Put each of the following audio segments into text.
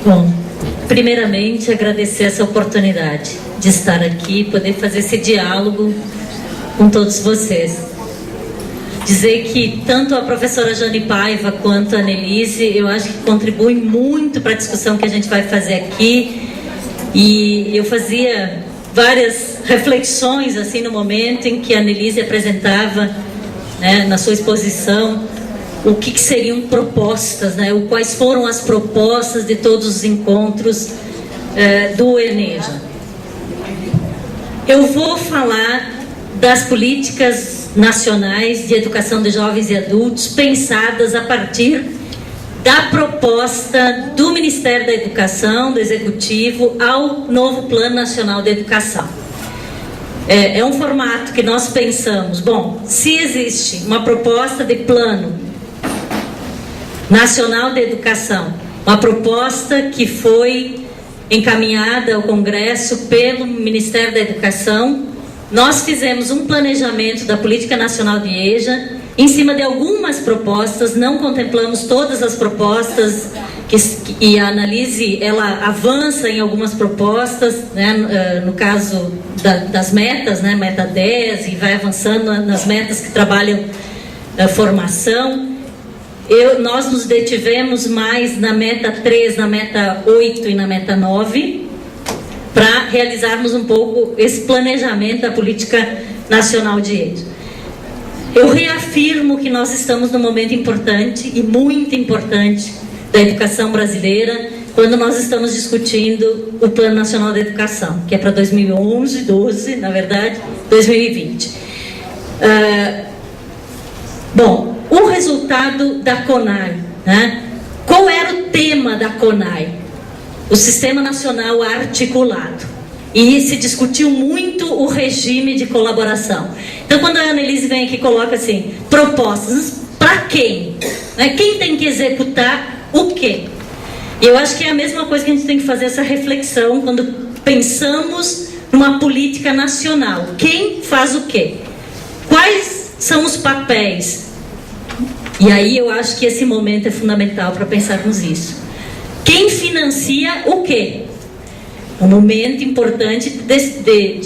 Bom, primeiramente agradecer essa oportunidade de estar aqui, poder fazer esse diálogo com todos vocês. Dizer que tanto a professora Jane Paiva quanto a Annelise, eu acho que contribuem muito para a discussão que a gente vai fazer aqui. E eu fazia várias reflexões assim no momento em que a Annelise apresentava, né, na sua exposição, o que seriam propostas, né, quais foram as propostas de todos os encontros do ENEJA. Eu vou falar das políticas nacionais de educação de jovens e adultos pensadas a partir da proposta do Ministério da Educação, do Executivo, ao novo Plano Nacional de Educação. É um formato que nós pensamos, bom, se existe uma proposta de Plano Nacional de Educação, uma proposta que foi encaminhada ao Congresso pelo Ministério da Educação, nós fizemos um planejamento da Política Nacional de EJA em cima de algumas propostas, não contemplamos todas as propostas, e a Annelise, ela avança em algumas propostas, né, no caso das metas, né, meta 10, e vai avançando nas metas que trabalham a formação. Nós nos detivemos mais na meta 3, na meta 8 e na meta 9, para realizarmos um pouco esse planejamento da Política Nacional de EJA. Eu reafirmo que nós estamos num momento importante e muito importante da educação brasileira, quando nós estamos discutindo o Plano Nacional da Educação, que é para 2011, 12, na verdade, 2020. Bom, o resultado da CONAI, né? Qual era o tema da CONAI? O Sistema Nacional Articulado. E se discutiu muito o regime de colaboração. Então, quando a Annelise vem aqui e coloca assim, propostas, para quem? Né? Quem tem que executar o quê? E eu acho que é a mesma coisa que a gente tem que fazer essa reflexão quando pensamos numa política nacional. Quem faz o quê? Quais são os papéis? E aí eu acho que esse momento é fundamental para pensarmos isso. Quem financia o quê? É um momento importante de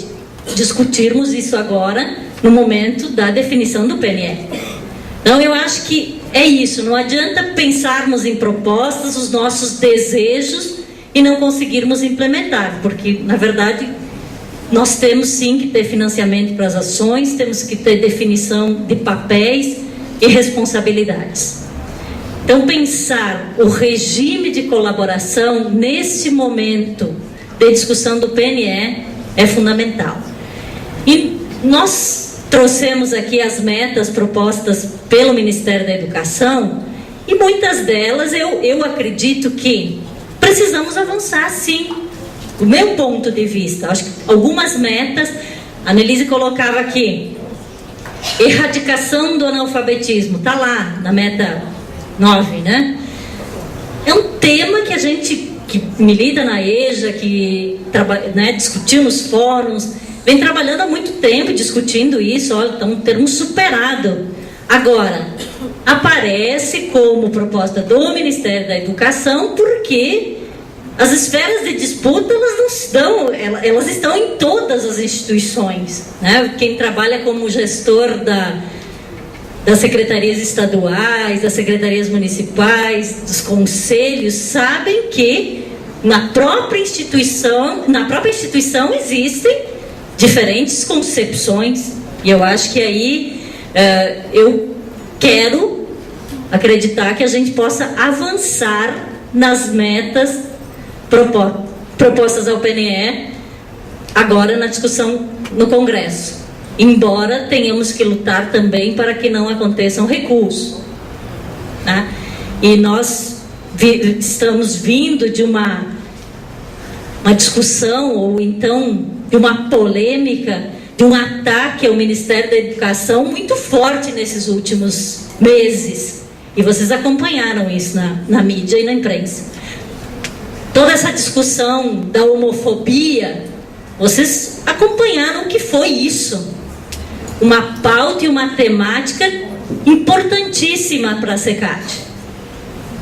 discutirmos isso agora, no momento da definição do PNE. Então eu acho que é isso, não adianta pensarmos em propostas, os nossos desejos e não conseguirmos implementar, porque na verdade nós temos sim que ter financiamento para as ações, temos que ter definição de papéis e responsabilidades. Então, pensar o regime de colaboração nesse momento de discussão do PNE é fundamental. E nós trouxemos aqui as metas propostas pelo Ministério da Educação e muitas delas eu acredito que precisamos avançar sim. O meu ponto de vista, acho que algumas metas, a Annelise colocava aqui, erradicação do analfabetismo, está lá na meta 9, né? É um tema que a gente que milita na EJA, que né, discutiu nos fóruns, vem trabalhando há muito tempo discutindo isso, olha, então termos superado. Agora, aparece como proposta do Ministério da Educação, porque as esferas de disputa elas estão em todas as instituições, né? Quem trabalha como gestor das secretarias estaduais, das secretarias municipais, dos conselhos, sabem que na própria instituição existem diferentes concepções, e eu acho que aí eu quero acreditar que a gente possa avançar nas metas propostas ao PNE agora na discussão no Congresso, embora tenhamos que lutar também para que não aconteçam recuos, tá? E nós estamos vindo de uma discussão, ou então de uma polêmica, de um ataque ao Ministério da Educação muito forte nesses últimos meses, e vocês acompanharam isso na mídia e na imprensa. Toda essa discussão da homofobia, vocês acompanharam o que foi isso. Uma pauta e uma temática importantíssima para a SECAT.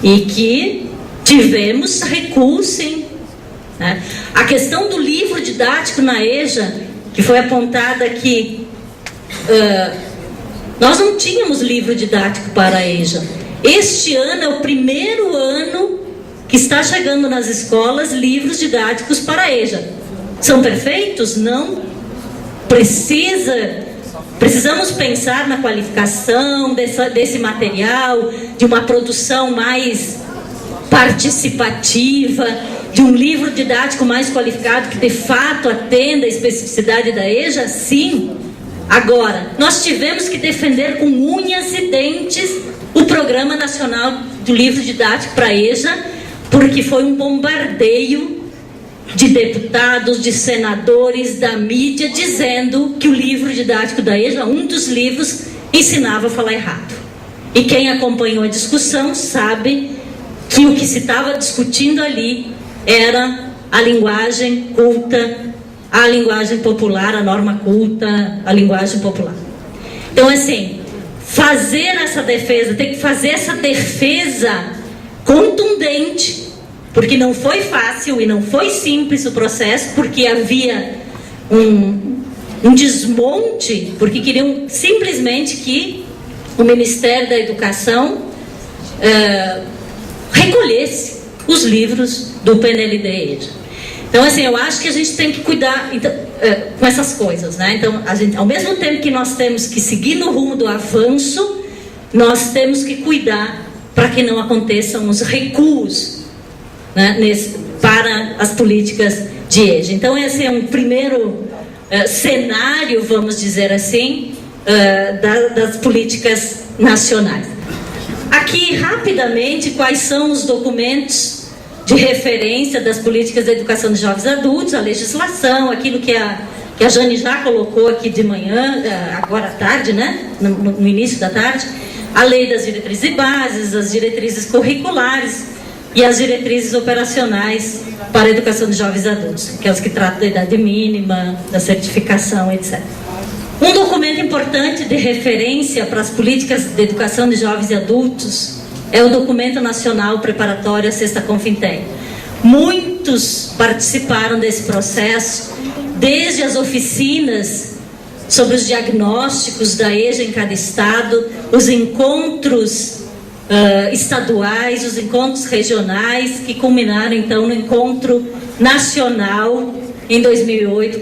E que tivemos recuo, sim. Né? A questão do livro didático na EJA, que foi apontada aqui, nós não tínhamos livro didático para a EJA. Este ano é o primeiro ano que está chegando nas escolas livros didáticos para a EJA. São perfeitos? Não. Precisamos pensar na qualificação desse material, de uma produção mais participativa, de um livro didático mais qualificado que de fato atenda a especificidade da EJA, sim. Agora, nós tivemos que defender com unhas e dentes o Programa Nacional do Livro Didático para a EJA, porque foi um bombardeio de deputados, de senadores, da mídia, dizendo que o livro didático da EJA, um dos livros, ensinava a falar errado. E quem acompanhou a discussão sabe que o que se estava discutindo ali era a linguagem culta, a linguagem popular, a norma culta, a linguagem popular. Então, assim, fazer essa defesa, tem que fazer essa defesa contundente, porque não foi fácil e não foi simples o processo, porque havia um desmonte, porque queriam simplesmente que o Ministério da Educação recolhesse os livros do PNLD-EJA. Então, assim, eu acho que a gente tem que cuidar com essas coisas, né? Então, ao mesmo tempo que nós temos que seguir no rumo do avanço, nós temos que cuidar para que não aconteçam os recuos, né, para as políticas de EJA. Então, esse é um primeiro cenário, vamos dizer assim, das políticas nacionais. Aqui, rapidamente, quais são os documentos de referência das políticas da educação de jovens e adultos, a legislação, aquilo que a Jane já colocou aqui de manhã, agora à tarde, né? No início da tarde, a lei das diretrizes e bases, as diretrizes curriculares e as diretrizes operacionais para a educação de jovens e adultos, aquelas que tratam da idade mínima, da certificação, etc. Um documento importante de referência para as políticas de educação de jovens e adultos é o Documento Nacional Preparatório à Sexta Confinteg. Muitos participaram desse processo, desde as oficinas sobre os diagnósticos da EJA em cada estado, os encontros estaduais, os encontros regionais, que culminaram então no encontro nacional em 2008,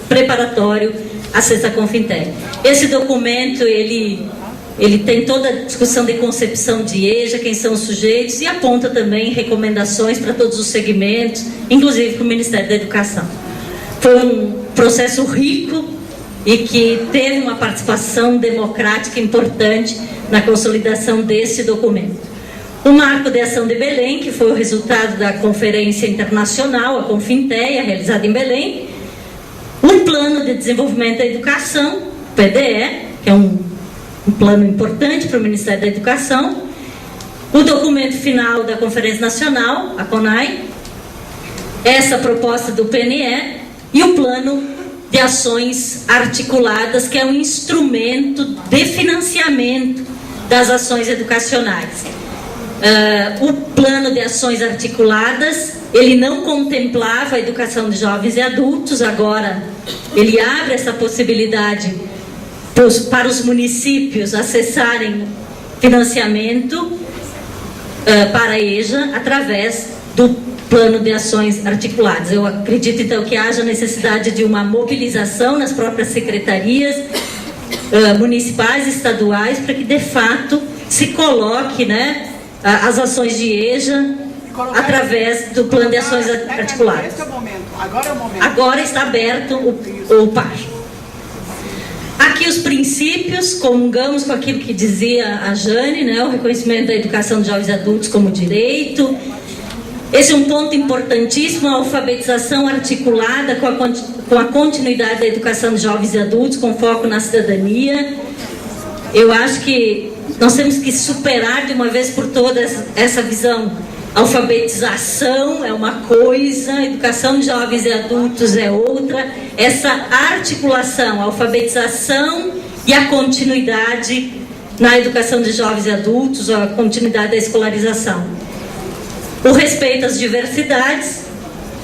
preparatório à Sexta Confinteg. Esse documento, ele tem toda a discussão de concepção de EJA, quem são os sujeitos, e aponta também recomendações para todos os segmentos, inclusive para o Ministério da Educação. Foi um processo rico e que teve uma participação democrática importante na consolidação desse documento. O Marco de Ação de Belém, que foi o resultado da Conferência Internacional, a Confinteia, realizada em Belém. O Plano de Desenvolvimento da Educação, PDE, que é um plano importante para o Ministério da Educação, o documento final da Conferência Nacional, a CONAI, essa proposta do PNE e o plano de ações articuladas, que é um instrumento de financiamento das ações educacionais. O plano de ações articuladas, ele não contemplava a educação de jovens e adultos, agora ele abre essa possibilidade para os municípios acessarem financiamento para a EJA através do plano de ações articuladas. Eu acredito então que haja necessidade de uma mobilização nas próprias secretarias municipais e estaduais para que de fato se coloque, né, as ações de EJA através do plano de ações articuladas. Agora é o momento. Agora está aberto o PAR. Aqui os princípios, comungamos com aquilo que dizia a Jane, né, o reconhecimento da educação de jovens e adultos como direito. Esse é um ponto importantíssimo, a alfabetização articulada com a continuidade da educação de jovens e adultos, com foco na cidadania. Eu acho que nós temos que superar de uma vez por todas essa visão. A alfabetização é uma coisa, a educação de jovens e adultos é outra. Essa articulação, a alfabetização e a continuidade na educação de jovens e adultos, a continuidade da escolarização. o respeito às diversidades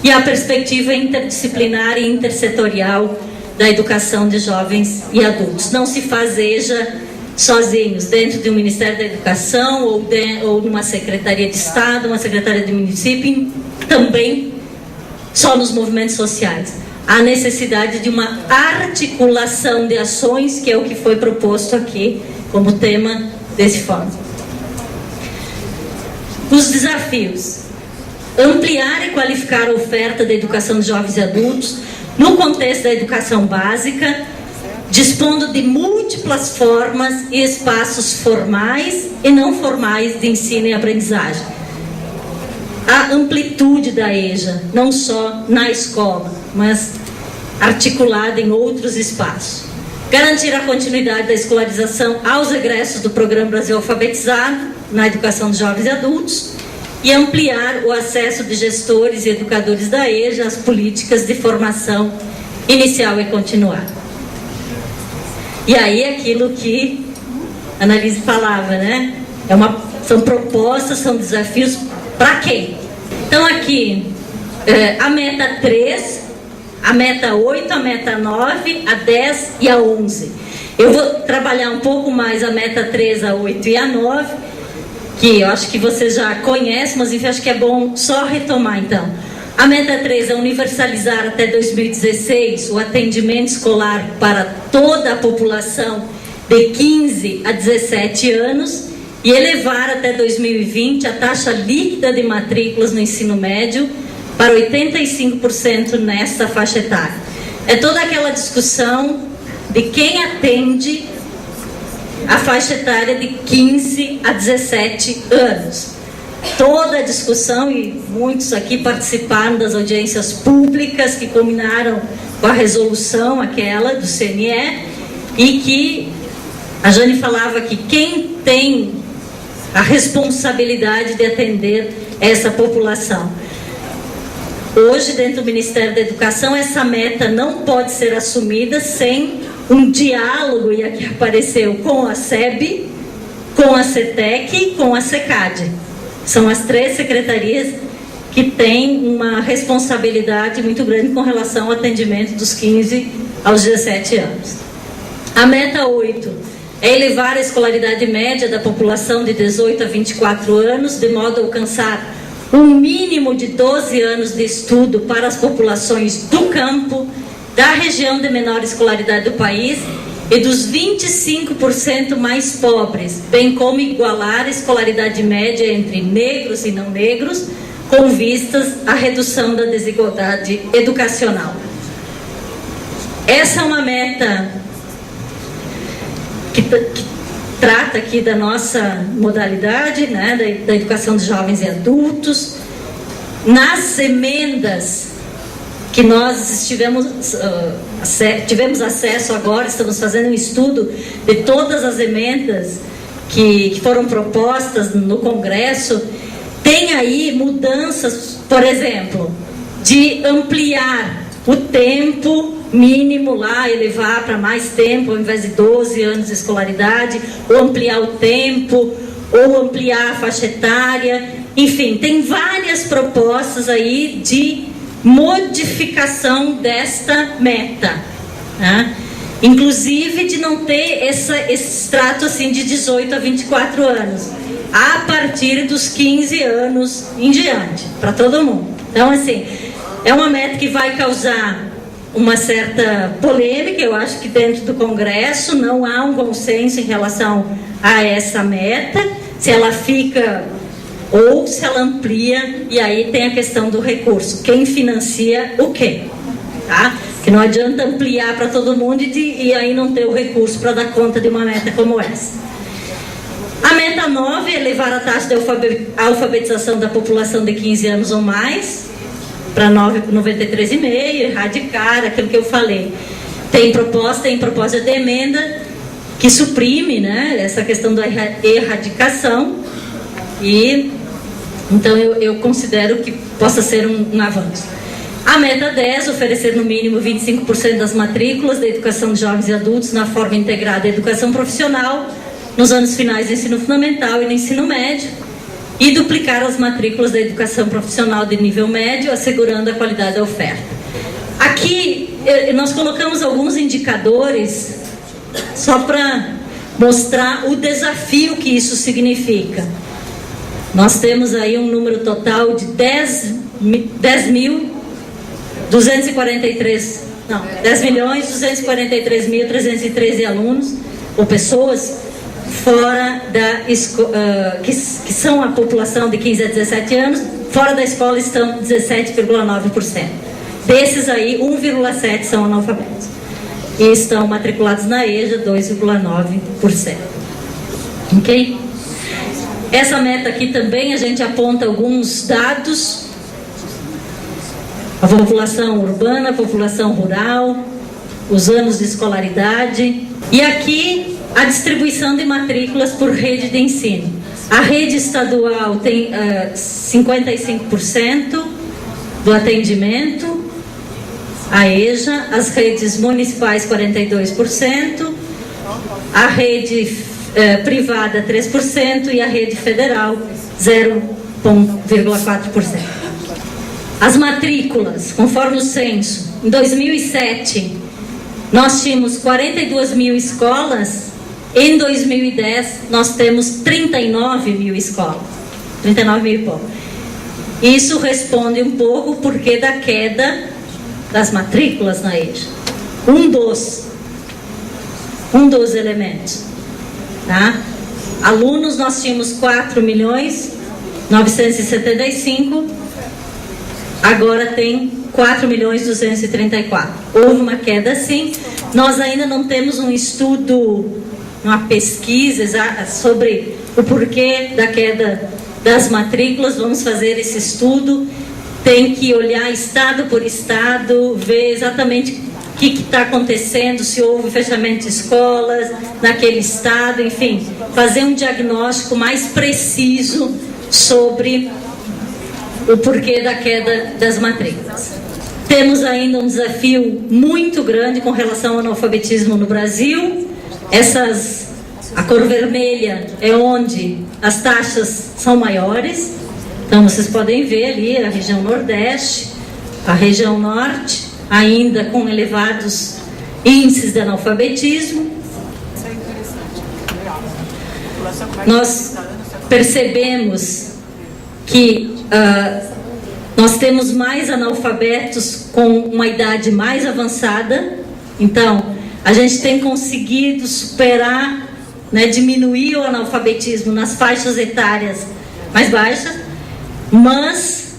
e a perspectiva interdisciplinar e intersetorial da educação de jovens e adultos. Não se fazeja sozinhos dentro de um Ministério da Educação ou de uma Secretaria de Estado, uma Secretaria de Município, também só nos movimentos sociais. Há necessidade de uma articulação de ações, que é o que foi proposto aqui como tema desse fórum. Os desafios: ampliar e qualificar a oferta da educação de jovens e adultos no contexto da educação básica, dispondo de múltiplas formas e espaços formais e não formais de ensino e aprendizagem. A amplitude da EJA, não só na escola, mas articulada em outros espaços. Garantir a continuidade da escolarização aos egressos do Programa Brasil Alfabetizado na educação de jovens e adultos e ampliar o acesso de gestores e educadores da EJA às políticas de formação inicial e continuada. E aí aquilo que a Annalise falava, né? São propostas, são desafios para quem? Então aqui, a meta 3, a meta 8, a meta 9, a 10 e a 11. Eu vou trabalhar um pouco mais a meta 3, a 8 e a 9, que eu acho que você já conhece, mas enfim, acho que é bom só retomar então. A meta 3 é universalizar até 2016 o atendimento escolar para toda a população de 15 a 17 anos e elevar até 2020 a taxa líquida de matrículas no ensino médio para 85% nessa faixa etária. É toda aquela discussão de quem atende a faixa etária de 15 a 17 anos. Toda a discussão, e muitos aqui participaram das audiências públicas que culminaram com a resolução aquela do CNE, e que a Jane falava que quem tem a responsabilidade de atender essa população. Hoje, dentro do Ministério da Educação, essa meta não pode ser assumida sem um diálogo, e aqui apareceu, com a SEB, com a CETEC e com a SECAD. São as 3 secretarias que têm uma responsabilidade muito grande com relação ao atendimento dos 15 aos 17 anos. A meta 8 é elevar a escolaridade média da população de 18 a 24 anos, de modo a alcançar um mínimo de 12 anos de estudo para as populações do campo, da região de menor escolaridade do país e dos 25% mais pobres, bem como igualar a escolaridade média entre negros e não negros, com vistas à redução da desigualdade educacional. Essa é uma meta que trata aqui da nossa modalidade, né, da educação de jovens e adultos. Nas emendas que nós tivemos acesso agora, estamos fazendo um estudo de todas as emendas que foram propostas no Congresso. Tem aí mudanças, por exemplo, de ampliar o tempo mínimo lá, elevar para mais tempo, ao invés de 12 anos de escolaridade, ou ampliar o tempo, ou ampliar a faixa etária. Enfim, tem várias propostas aí de modificação desta meta, né? Inclusive de não ter esse extrato assim de 18 a 24 anos, a partir dos 15 anos em diante, para todo mundo. Então, assim, é uma meta que vai causar uma certa polêmica. Eu acho que dentro do Congresso não há um consenso em relação a essa meta, se ela fica ou se ela amplia, e aí tem a questão do recurso, quem financia o quê, tá? Que não adianta ampliar para todo mundo e aí não ter o recurso para dar conta de uma meta como essa. A meta 9 é elevar a taxa de alfabetização da população de 15 anos ou mais para 93,5, erradicar aquilo que eu falei. Tem proposta de emenda que suprime, né, essa questão da erradicação, e então eu considero que possa ser um avanço. A meta 10, oferecer no mínimo 25% das matrículas da educação de jovens e adultos na forma integrada da educação profissional nos anos finais do ensino fundamental e no ensino médio. e duplicar as matrículas da educação profissional de nível médio, assegurando a qualidade da oferta. Aqui nós colocamos alguns indicadores só para mostrar o desafio que isso significa. Nós temos aí um número total de 10.243.313 alunos ou pessoas fora da que são a população de 15 a 17 anos, fora da escola estão 17,9%. Desses aí, 1,7% são analfabetos. E estão matriculados na EJA, 2,9%. Ok? Essa meta aqui também a gente aponta alguns dados. A população urbana, a população rural, os anos de escolaridade. E aqui a distribuição de matrículas por rede de ensino. A rede estadual tem 55% do atendimento. A EJA, as redes municipais 42%, a rede privada 3% e a rede federal 0,4%. As matrículas, conforme o censo, em 2007 nós tínhamos 42 mil escolas, em 2010 nós temos 39 mil escolas, 39 mil e pouco. Isso responde um pouco porque da queda das matrículas na EJA. Um dos elementos. Tá? Alunos, nós tínhamos 4.975.000, agora tem 4.234.000. Houve uma queda sim. Nós ainda não temos um estudo, uma pesquisa sobre o porquê da queda das matrículas. Vamos fazer esse estudo. Tem que olhar estado por estado, ver exatamente o que está acontecendo, se houve fechamento de escolas naquele estado, enfim, fazer um diagnóstico mais preciso sobre o porquê da queda das matrículas. Temos ainda um desafio muito grande com relação ao analfabetismo no Brasil. A cor vermelha é onde as taxas são maiores. Então, vocês podem ver ali a região Nordeste, a região Norte, ainda com elevados índices de analfabetismo. Nós percebemos que nós temos mais analfabetos com uma idade mais avançada. Então, a gente tem conseguido superar, né, diminuir o analfabetismo nas faixas etárias mais baixas, mas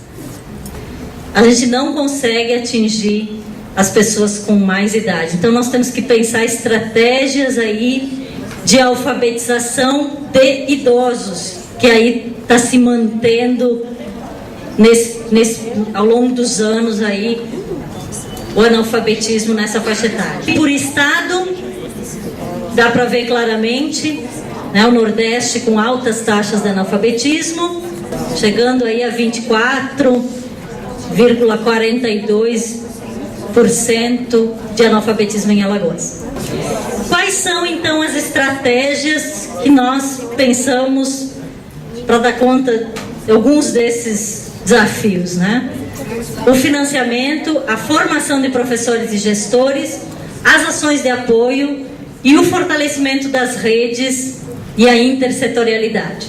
a gente não consegue atingir as pessoas com mais idade. Então nós temos que pensar estratégias aí de alfabetização de idosos, que aí está se mantendo ao longo dos anos aí o analfabetismo nessa faixa etária. Por estado, dá para ver claramente, né, o Nordeste com altas taxas de analfabetismo, chegando aí a 24,42% de analfabetismo em Alagoas. Quais são então as estratégias que nós pensamos para dar conta de alguns desses desafios, né? O financiamento, a formação de professores e gestores, as ações de apoio e o fortalecimento das redes e a intersetorialidade.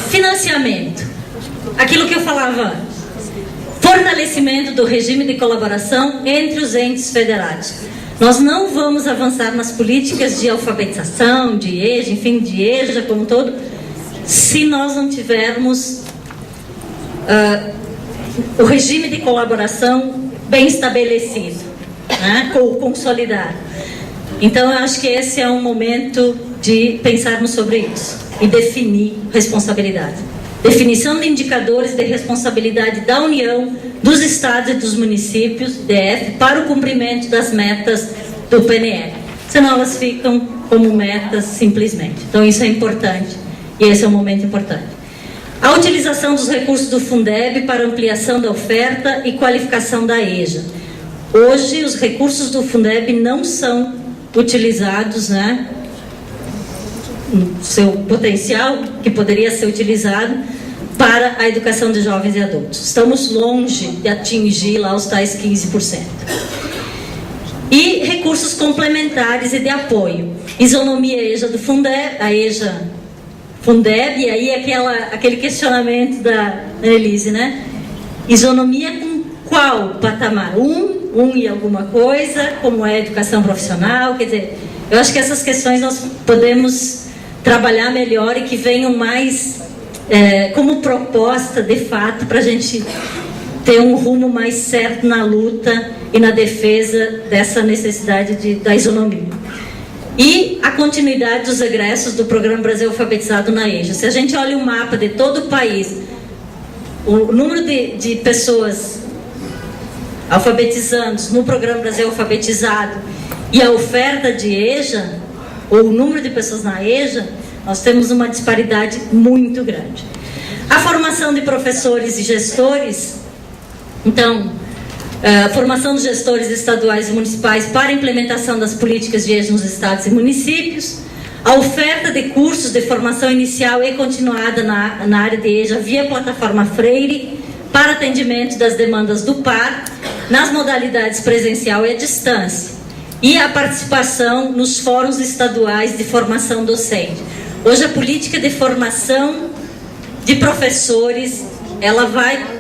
Financiamento, aquilo que eu falava antes, fortalecimento do regime de colaboração entre os entes federados. Nós não vamos avançar nas políticas de alfabetização, de EJA, enfim, de EJA como um todo, se nós não tivermos o regime de colaboração bem estabelecido, né, consolidado. Então, eu acho que esse é um momento de pensarmos sobre isso e definir responsabilidade. Definição de indicadores de responsabilidade da União, dos estados e dos municípios, DF, para o cumprimento das metas do PNL. Senão elas ficam como metas simplesmente. Então isso é importante e esse é um momento importante. A utilização dos recursos do Fundeb para ampliação da oferta e qualificação da EJA. Hoje os recursos do Fundeb não são utilizados, né, seu potencial, que poderia ser utilizado para a educação de jovens e adultos. Estamos longe de atingir lá os tais 15%. E recursos complementares e de apoio. Isonomia EJA do Fundeb, a EJA Fundeb, e aí aquele questionamento da Elise, né? Isonomia com qual patamar? Um e alguma coisa, como é a educação profissional, quer dizer, eu acho que essas questões nós podemos trabalhar melhor e que venham mais como proposta, de fato, para a gente ter um rumo mais certo na luta e na defesa dessa necessidade da isonomia. E a continuidade dos egressos do Programa Brasil Alfabetizado na EJA. Se a gente olha o mapa de todo o país, o número de pessoas alfabetizando no Programa Brasil Alfabetizado e a oferta de EJA, ou o número de pessoas na EJA, nós temos uma disparidade muito grande. A formação de professores e gestores, então, a formação dos gestores estaduais e municipais para a implementação das políticas de EJA nos estados e municípios, a oferta de cursos de formação inicial e continuada na área de EJA via plataforma Freire para atendimento das demandas do par nas modalidades presencial e à distância, e a participação nos fóruns estaduais de formação docente. Hoje a política de formação de professores, ela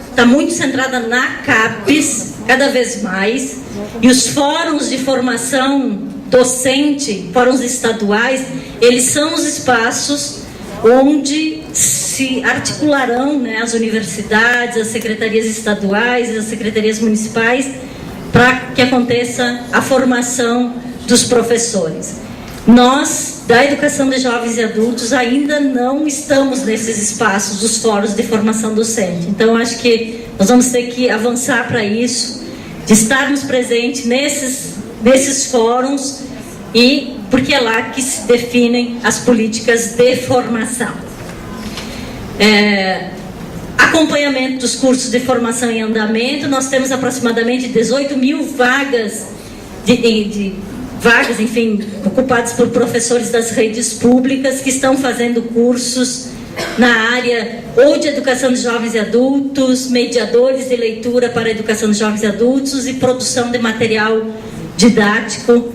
está muito centrada na CAPES, cada vez mais, e os fóruns de formação docente, fóruns estaduais, eles são os espaços onde se articularão, né, as universidades, as secretarias estaduais, as secretarias municipais, para que aconteça a formação dos professores. Nós, da educação de jovens e adultos, ainda não estamos nesses espaços dos fóruns de formação docente. Então, acho que nós vamos ter que avançar para isso, de estarmos presentes nesses fóruns, e porque é lá que se definem as políticas de formação. Acompanhamento dos cursos de formação em andamento, nós temos aproximadamente 18 mil vagas vagas, enfim, ocupadas por professores das redes públicas que estão fazendo cursos na área ou de educação de jovens e adultos, mediadores de leitura para a educação de jovens e adultos e produção de material didático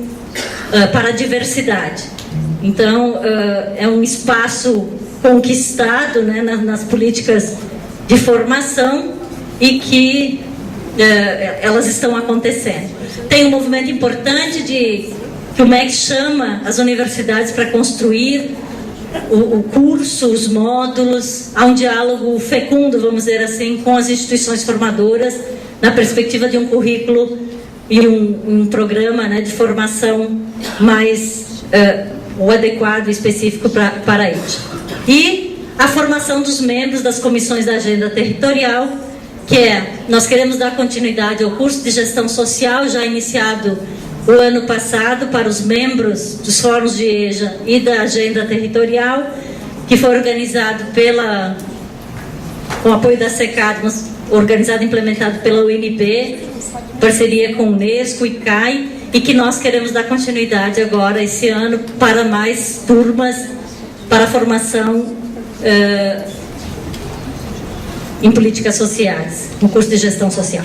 para a diversidade. Então, é um espaço conquistado, né, nas políticas de formação e que elas estão acontecendo. Tem um movimento importante que o MEC chama as universidades para construir o curso, os módulos, há um diálogo fecundo, vamos dizer assim, com as instituições formadoras, na perspectiva de um currículo e um programa, né, de formação mais o adequado e específico para isso. E a formação dos membros das comissões da agenda territorial, nós queremos dar continuidade ao curso de gestão social, já iniciado o ano passado, para os membros dos fóruns de EJA e da agenda territorial, que foi organizado com apoio da SECAD, organizado e implementado pela UNB, parceria com o Unesco e CAI, e que nós queremos dar continuidade agora, esse ano, para mais turmas para a formação em políticas sociais, no curso de gestão social.